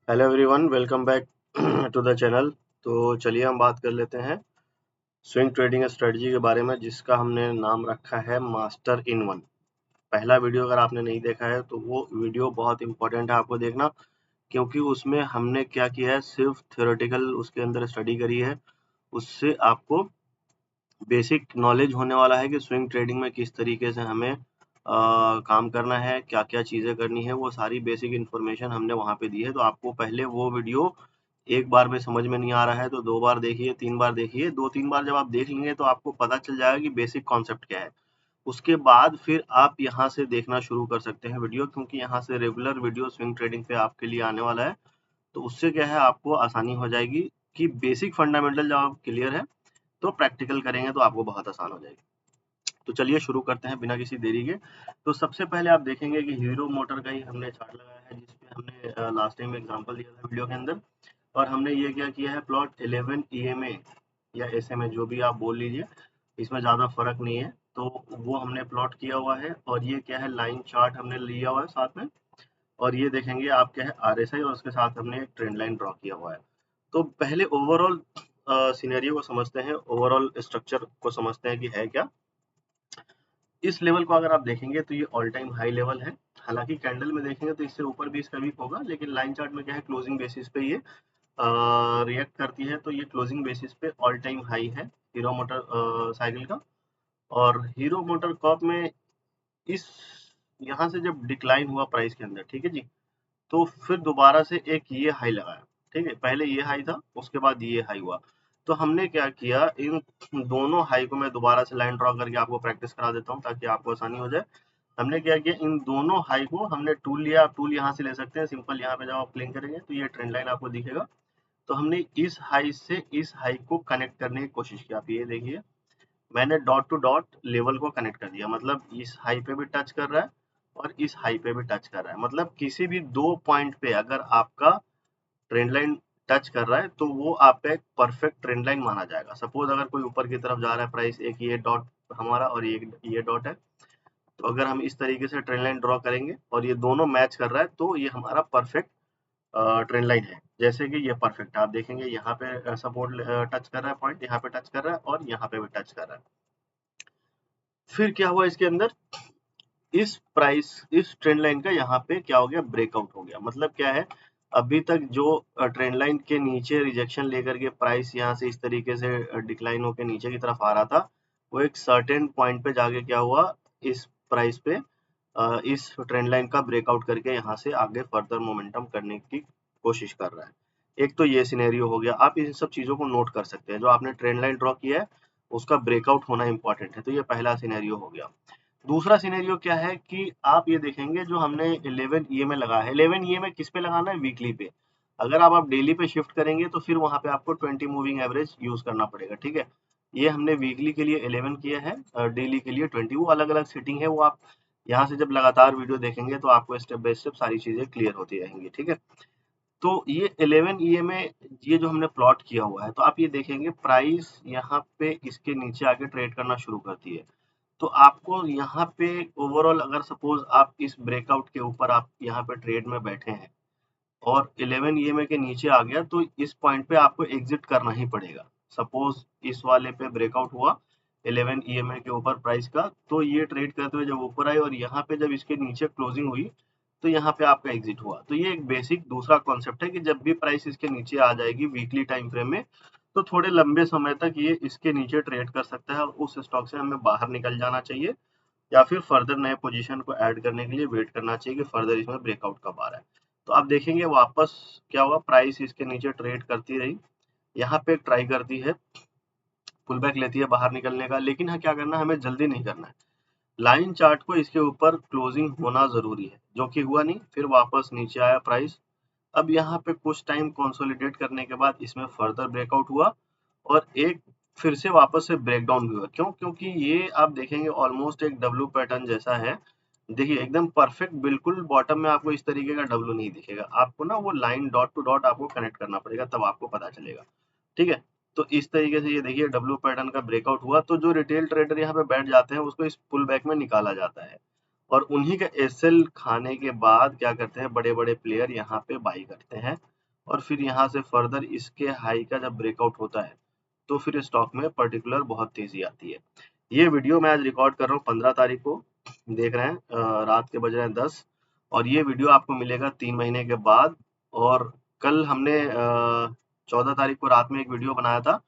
Hello everyone, welcome back to the channel. तो चलिए हम बात कर लेते हैं स्विंग ट्रेडिंग स्ट्रेटजी के बारे में, जिसका हमने नाम रखा है मास्टर इन वन। पहला वीडियो अगर आपने नहीं देखा है तो वो वीडियो बहुत इंपॉर्टेंट है आपको देखना, क्योंकि उसमें हमने क्या किया है, सिर्फ थ्योरेटिकल उसके अंदर स्टडी करी है। उससे आपको बेसिक नॉलेज होने वाला है कि स्विंग ट्रेडिंग में किस तरीके से हमें काम करना है, क्या-क्या चीज़ें करनी है, वो सारी बेसिक इन्फॉर्मेशन हमने वहाँ पे दी है। तो आपको पहले वो वीडियो एक बार में समझ में नहीं आ रहा है तो 2 बार देखिए, 3 बार देखिए। 2-3 बार जब आप देख लेंगे तो आपको पता चल जाएगा कि बेसिक कॉन्सेप्ट क्या है। उसके बाद फिर आप यहाँ से देखना शुरू कर सकते हैं वीडियो, क्योंकि यहाँ से रेगुलर वीडियो स्विंग ट्रेडिंग पे आपके लिए आने वाला है। तो उससे क्या है, आपको आसानी हो जाएगी कि बेसिक फंडामेंटल जब आप क्लियर है तो प्रैक्टिकल करेंगे तो आपको बहुत आसान हो जाएगी। तो चलिए शुरू करते हैं बिना किसी देरी के। तो सबसे पहले आप देखेंगे कि हीरो मोटर का ही हमने चार्ट लगाया है, जिसपे हमने लास्ट टाइम एग्जांपल दिया था वीडियो के अंदर। और हमने ये क्या किया है, प्लॉट 11 ईएमए या एसएमए जो भी आप बोल लीजिए, इसमें ज़्यादा फर्क नहीं है। तो वो हमने प्लॉट किया हुआ है, और ये क्या है, लाइन चार्ट हमने लिया हुआ है साथ में। और ये देखेंगे आप क्या है, आरएसआई, और उसके साथ हमने एक ट्रेंड लाइन ड्रॉ किया हुआ है। तो पहले ओवरऑल सिनेरियो को समझते हैं, ओवरऑल स्ट्रक्चर को समझते हैं कि है क्या। इस लेवल को अगर आप देखेंगे तो ये ऑल टाइम हाई लेवल है। हालांकि कैंडल में देखेंगे तो इससे ऊपर भी इसका वीक होगा, लेकिन लाइन चार्ट में क्या है, क्लोजिंग बेसिस पे ये रिएक्ट करती है। तो ये क्लोजिंग बेसिस पे ऑल टाइम हाई है हीरो मोटर साइकिल का। और हीरो मोटर कॉप में इस यहाँ से जब डिक्लाइन हुआ प्राइस के अंदर, ठीक है जी, तो फिर दोबारा से एक ये हाई लगाया। ठीक है, पहले ये हाई था, उसके बाद ये हाई हुआ। तो हमने क्या किया, इन दोनों हाई को मैं दोबारा से लाइन ड्रॉ करके आपको प्रैक्टिस करा देता हूँ ताकि आपको आसानी हो जाए। हमने क्या किया, इन दोनों हाई को हमने टूल लिया। आप टूल यहाँ से ले सकते हैं सिंपल, यहाँ पे जब आप क्लिक करेंगे तो ये ट्रेंड लाइन आपको दिखेगा। तो हमने इस हाई से इस हाई को कनेक्ट करने की कोशिश की। आप ये देखिए, मैंने डॉट टू डॉट लेवल को कनेक्ट कर दिया, मतलब इस हाई पे भी टच कर रहा है और इस हाई पे भी टच कर रहा है। मतलब किसी भी दो पॉइंट पे अगर आपका ट्रेंड लाइन टच कर रहा है तो वो आपका एक परफेक्ट ट्रेंड लाइन माना जाएगा। सपोज अगर कोई ऊपर की तरफ जा रहा है प्राइस, एक ये डॉट हमारा और ये डॉट है, तो अगर हम इस तरीके से ट्रेंड लाइन ड्रॉ करेंगे और ये दोनों मैच कर रहा है तो ये हमारा परफेक्ट ट्रेंड लाइन है। जैसे कि ये परफेक्ट है, आप देखेंगे यहाँ पे सपोर्ट टच कर रहा है, पॉइंट यहाँ पे टच कर रहा है और यहाँ पे भी टच कर रहा है। फिर क्या हुआ इसके अंदर, इस ट्रेंड लाइन का यहाँ पे क्या हो गया, ब्रेकआउट हो गया। मतलब क्या है, अभी तक जो ट्रेंड लाइन के नीचे रिजेक्शन लेकर के प्राइस यहाँ से इस तरीके से डिक्लाइन होकर नीचे की तरफ आ रहा था, वो एक सर्टेन पॉइंट पे जाके क्या हुआ, इस प्राइस पे इस ट्रेंड लाइन का ब्रेकआउट करके यहाँ से आगे फर्दर मोमेंटम करने की कोशिश कर रहा है। एक तो ये सिनेरियो हो गया। आप इन सब चीजों को नोट कर सकते हैं, जो आपने ट्रेंड लाइन ड्रॉ किया है उसका ब्रेकआउट होना इंपॉर्टेंट है। तो ये पहला सिनेरियो हो गया। दूसरा सिनेरियो क्या है कि आप ये देखेंगे, जो हमने 11 ईएमए लगा है, 11 ईएमए किस पे लगाना है, वीकली पे। अगर आप डेली पे शिफ्ट करेंगे तो फिर वहां पे आपको 20 मूविंग एवरेज यूज करना पड़ेगा। ठीक है, ये हमने वीकली के लिए 11 किया है और डेली के लिए 20। वो अलग अलग सेटिंग है, वो आप यहाँ से जब लगातार वीडियो देखेंगे तो आपको स्टेप बाय स्टेप सारी चीजें क्लियर होती रहेंगी। ठीक है, तो ये 11 ईएमए ये जो हमने प्लॉट किया हुआ है, तो आप ये देखेंगे प्राइस यहाँ पे इसके नीचे आके ट्रेड करना शुरू करती है। तो आपको यहाँ पे ओवरऑल, अगर सपोज आप इस ब्रेकआउट के ऊपर आप यहाँ पे ट्रेड में बैठे हैं और 11 ईएमए के नीचे आ गया, तो इस पॉइंट पे आपको एग्जिट करना ही पड़ेगा। सपोज इस वाले पे ब्रेकआउट हुआ 11 ईएमए के ऊपर प्राइस का, तो ये ट्रेड करते हुए जब ऊपर आए और यहाँ पे जब इसके नीचे क्लोजिंग हुई तो यहाँ पे आपका एग्जिट हुआ। तो ये एक बेसिक दूसरा कॉन्सेप्ट है कि जब भी प्राइस इसके नीचे आ जाएगी वीकली टाइम फ्रेम में, तो थोड़े लंबे समय तक ये इसके नीचे ट्रेड कर सकता है और उस स्टॉक से हमें बाहर निकल जाना चाहिए, या फिर फर्दर नए पोजीशन को ऐड करने के लिए वेट करना चाहिए कि फर्दर इसमें ब्रेकआउट कब आ रहा है। तो आप देखेंगे वापस क्या हुआ, प्राइस इसके नीचे ट्रेड करती रही, यहाँ पे ट्राई करती है, पुल बैक लेती है बाहर निकलने का, लेकिन क्या करना है, हमें जल्दी नहीं करना है। लाइन चार्ट को इसके ऊपर क्लोजिंग होना जरूरी है, जो कि हुआ नहीं। फिर वापस नीचे आया प्राइस। अब यहाँ पे कुछ टाइम कंसोलिडेट करने के बाद इसमें फर्दर ब्रेकआउट हुआ और एक फिर से वापस से ब्रेकडाउन भी हुआ। क्यों? क्योंकि ये आप देखेंगे ऑलमोस्ट एक डब्ल्यू पैटर्न जैसा है। देखिए एकदम परफेक्ट, बिल्कुल बॉटम में आपको इस तरीके का डब्ल्यू नहीं दिखेगा। आपको ना वो लाइन डॉट टू डॉट आपको कनेक्ट करना पड़ेगा, तब आपको पता चलेगा। ठीक है, तो इस तरीके से ये देखिए डब्ल्यू पैटर्न का ब्रेकआउट हुआ, तो जो रिटेल ट्रेडर यहाँ पे बैठ जाते हैं उसको इस पुल बैक में निकाला जाता है, और उन्हीं का एसएल खाने के बाद क्या करते हैं, बड़े बड़े प्लेयर यहाँ पे बाई करते हैं। और फिर यहाँ से फर्दर इसके हाई का जब ब्रेकआउट होता है तो फिर स्टॉक में पर्टिकुलर बहुत तेजी आती है। ये वीडियो मैं आज रिकॉर्ड कर रहा हूँ 15 तारीख को, देख रहे हैं रात के बज रहे हैं 10, और ये वीडियो आपको मिलेगा 3 महीने के बाद। और कल हमने 14 तारीख को रात में एक वीडियो बनाया था,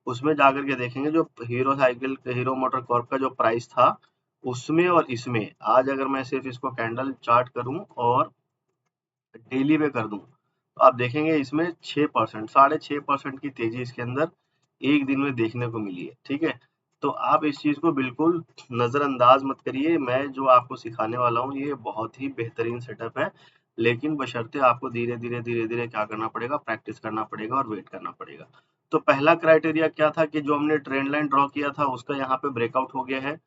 उसमें जाकर के देखेंगे जो हीरो मोटर कॉर्प का जो प्राइस था उसमें और इसमें, आज अगर मैं सिर्फ इसको कैंडल चार्ट करूं और डेली में कर दूं तो आप देखेंगे इसमें 6%, 6.5% की तेजी इसके अंदर एक दिन में देखने को मिली है। ठीक है, तो आप इस चीज को बिल्कुल नजरअंदाज मत करिए। मैं जो आपको सिखाने वाला हूँ ये बहुत ही बेहतरीन सेटअप है, लेकिन बशर्ते आपको धीरे धीरे धीरे धीरे क्या करना पड़ेगा, प्रैक्टिस करना पड़ेगा और वेट करना पड़ेगा। तो पहला क्राइटेरिया क्या था कि जो हमने ट्रेंड लाइन ड्रॉ किया था उसका यहाँ पे ब्रेकआउट हो गया है,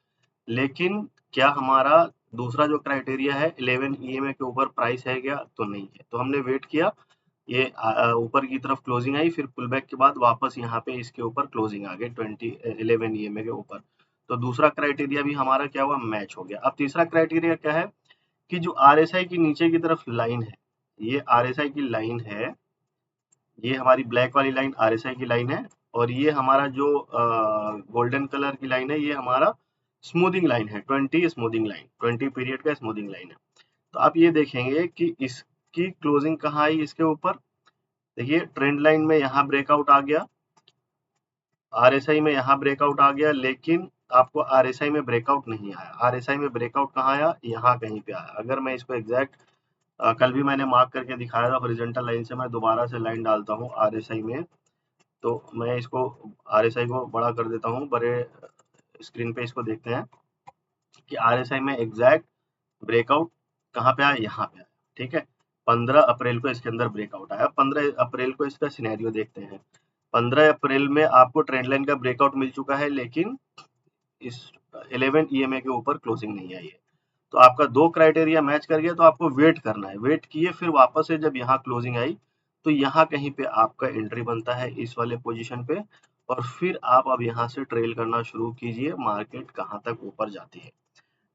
लेकिन क्या हमारा दूसरा जो क्राइटेरिया है 11 ईएमए के ऊपर प्राइस है क्या, तो नहीं है। तो हमने वेट किया, ये ऊपर की तरफ क्लोजिंग आई, फिर पुल बैक के बाद वापस यहाँ पे इसके ऊपर क्लोजिंग आ गई 11 ईएमए के ऊपर। तो दूसरा क्राइटेरिया भी हमारा क्या हुआ, मैच हो गया। अब तीसरा क्राइटेरिया क्या है कि जो आरएसआई की नीचे की तरफ लाइन है, ये आरएसआई की लाइन है, ये हमारी ब्लैक वाली लाइन आरएसआई की लाइन है, और ये हमारा जो गोल्डन कलर की लाइन है ये हमारा स्मूथिंग लाइन है, 20 स्मूथिंग लाइन, 20 पीरियड का स्मूथिंग लाइन है। तो आप ये देखेंगे कि इसकी क्लोजिंग कहाँ आई इसके ऊपर, देखिए ट्रेंड लाइन में यहाँ ब्रेकआउट आ गया, आरएसआई में यहाँ ब्रेकआउट आ गया, लेकिन आपको आरएसआई में ब्रेकआउट नहीं आया। आरएसआई में ब्रेकआउट कहाँ आया, यहाँ कहीं पे आया। अगर मैं इसको एग्जैक्ट कल भी मैंने मार्क करके दिखाया था हॉरिजॉन्टल लाइन से, मैं दोबारा से लाइन डालता हूँ आरएसआई में, तो मैं इसको आरएसआई को बड़ा कर देता हूँ, बड़े स्क्रीन पे इसको देखते हैं कि आरएसआई में एग्जैक्ट ब्रेकआउट कहाँ पे आया, यहाँ पे आया। ठीक है, 15 अप्रैल को इसके अंदर ब्रेकआउट आया। 15 अप्रैल को इसका सिनेरियो देखते हैं। 15 अप्रैल में आपको ट्रेंड लाइन का ब्रेकआउट मिल चुका है, लेकिन इस 11 ईएमए के ऊपर क्लोजिंग नहीं आई है। तो आपका दो क्राइटेरिया मैच कर गया, तो आपको वेट करना है। वेट किए, फिर वापस से जब यहाँ क्लोजिंग आई तो यहाँ कहीं पे आपका एंट्री बनता है इस वाले पोजीशन पे, और फिर आप अब यहाँ से ट्रेल करना शुरू कीजिए, मार्केट कहाँ तक ऊपर जाती है।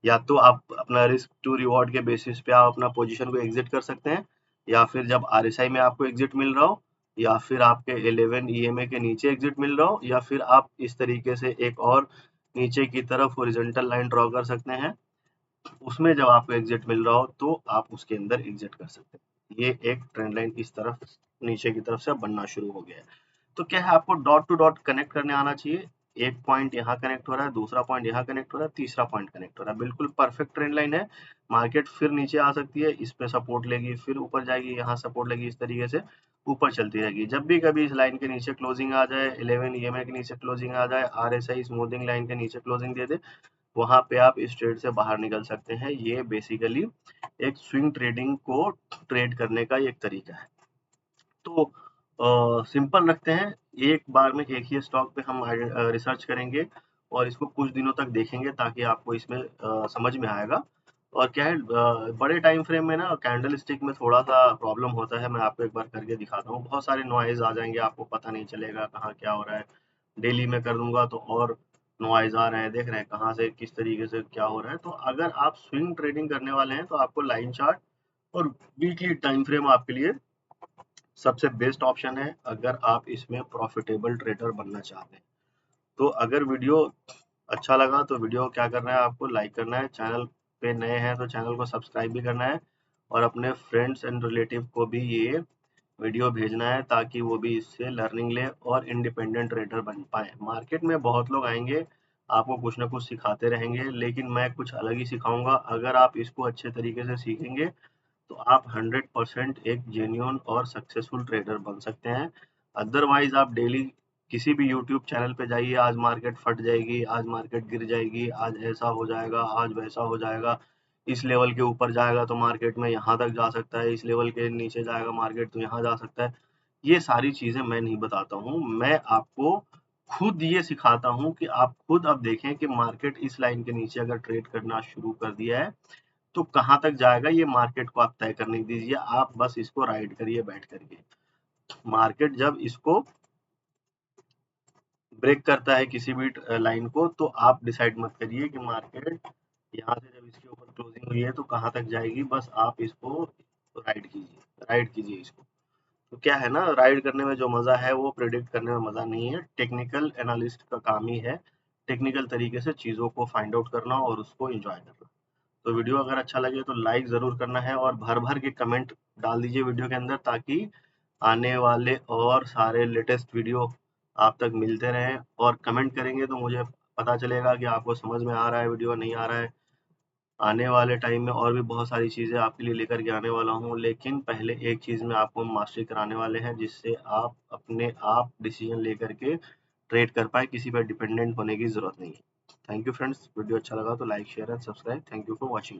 या तो आप अपना रिस्क टू रिवॉर्ड के बेसिस पे आप अपना पोजीशन को एग्जिट कर सकते हैं, या फिर जब आरएसआई में आपको एग्जिट मिल रहा हो, या फिर आपके 11 ईएमए के नीचे एग्जिट मिल रहा हो, या फिर आप इस तरीके से एक और नीचे की तरफ हॉरिजॉन्टल लाइन ड्रॉ कर सकते हैं, उसमें जब आपको एग्जिट मिल रहा हो तो आप उसके अंदर एग्जिट कर सकते हैं। ये एक ट्रेंड लाइन इस तरफ नीचे की तरफ से बनना शुरू हो गया है। तो क्या है, आपको डॉट टू डॉट कनेक्ट करने आना चाहिए। एक पॉइंट यहाँ कनेक्ट हो रहा है, दूसरा पॉइंट यहाँ कनेक्ट हो रहा है, तीसरा पॉइंट कनेक्ट हो रहा है, बिल्कुल परफेक्ट ट्रेंड लाइन है। मार्केट फिर नीचे आ सकती है, इस पे सपोर्ट लेगी, फिर ऊपर जाएगी, यहाँ सपोर्ट लेगी, इस तरीके से ऊपर चलती रहेगी। जब भी कभी इस लाइन के नीचे क्लोजिंग आ जाए, 11 ईएमए के नीचे क्लोजिंग आ जाए, आरएसआई स्मूथिंग लाइन के नीचे क्लोजिंग दे दे, वहां पे आप इस ट्रेड से बाहर निकल सकते हैं। ये बेसिकली एक स्विंग ट्रेडिंग को ट्रेड करने का एक तरीका है। तो सिंपल रखते हैं, एक बार में एक ही स्टॉक पे हम रिसर्च करेंगे और इसको कुछ दिनों तक देखेंगे, ताकि आपको इसमें समझ में आएगा। और क्या है, बड़े टाइम फ्रेम में ना कैंडल स्टिक में थोड़ा सा प्रॉब्लम होता है। मैं आपको एक बार करके दिखाता हूँ, बहुत सारे नॉइज आ जाएंगे, आपको पता नहीं चलेगा कहाँ क्या हो रहा है। डेली में कर दूंगा तो और नॉइज आ रहे हैं, देख रहे हैं कहाँ से किस तरीके से क्या हो रहा है। तो अगर आप स्विंग ट्रेडिंग करने वाले हैं तो आपको लाइन चार्ट और वीकली टाइम फ्रेम आपके लिए सबसे बेस्ट ऑप्शन है, अगर आप इसमें प्रॉफिटेबल ट्रेडर बनना चाहते हैं। तो अगर वीडियो अच्छा लगा तो वीडियो को क्या करना है, आपको लाइक करना है, चैनल पे नए हैं तो चैनल को सब्सक्राइब भी करना है, और अपने फ्रेंड्स एंड रिलेटिव को भी ये वीडियो भेजना है, ताकि वो भी इससे लर्निंग ले और इंडिपेंडेंट ट्रेडर बन पाए। मार्केट में बहुत लोग आएंगे, आपको कुछ ना कुछ सिखाते रहेंगे, लेकिन मैं कुछ अलग ही सिखाऊंगा। अगर आप इसको अच्छे तरीके से सीखेंगे तो आप 100% एक जेन्युइन और सक्सेसफुल ट्रेडर बन सकते हैं। अदरवाइज आप डेली किसी भी यूट्यूब चैनल पे जाइए, आज मार्केट फट जाएगी, आज मार्केट गिर जाएगी, आज ऐसा हो जाएगा, आज वैसा हो जाएगा, इस लेवल के ऊपर जाएगा तो मार्केट में यहाँ तक जा सकता है, इस लेवल के नीचे जाएगा मार्केट तो यहाँ जा सकता है। ये सारी चीजें मैं नहीं बताता हूँ, मैं आपको खुद ये सिखाता हूँ कि आप खुद अब देखें कि मार्केट इस लाइन के नीचे अगर ट्रेड करना शुरू कर दिया है तो कहाँ तक जाएगा, ये मार्केट को आप तय करने दीजिए। आप बस इसको राइड करिए बैठ करके। मार्केट जब इसको ब्रेक करता है किसी भी लाइन को, तो आप डिसाइड मत करिए कि मार्केट यहाँ से जब इसके ऊपर क्लोजिंग हुई है तो कहाँ तक जाएगी, बस आप इसको राइड कीजिए, राइड कीजिए इसको। क्या है ना, राइड करने में जो मज़ा है वो प्रेडिक्ट करने में मज़ा नहीं है। टेक्निकल एनालिस्ट का काम ही है टेक्निकल तरीके से चीज़ों को फाइंड आउट करना और उसको एंजॉय करना। तो वीडियो अगर अच्छा लगे तो लाइक ज़रूर करना है और भर-भर के कमेंट डाल दीजिए वीडियो के अंदर, ताकि आने वाले और सारे लेटेस्ट वीडियो आप तक मिलते रहें। और कमेंट करेंगे तो मुझे पता चलेगा कि आपको समझ में आ रहा है वीडियो, नहीं आ रहा है। आने वाले टाइम में और भी बहुत सारी चीज़ें आपके लिए लेकर के आने वाला हूँ, लेकिन पहले एक चीज़ में आपको मास्टरी कराने वाले हैं, जिससे आप अपने आप डिसीजन लेकर के ट्रेड कर पाएँ, किसी पे डिपेंडेंट होने की ज़रूरत नहीं है। थैंक यू फ्रेंड्स, वीडियो अच्छा लगा तो like, share and subscribe. Thank you for watching.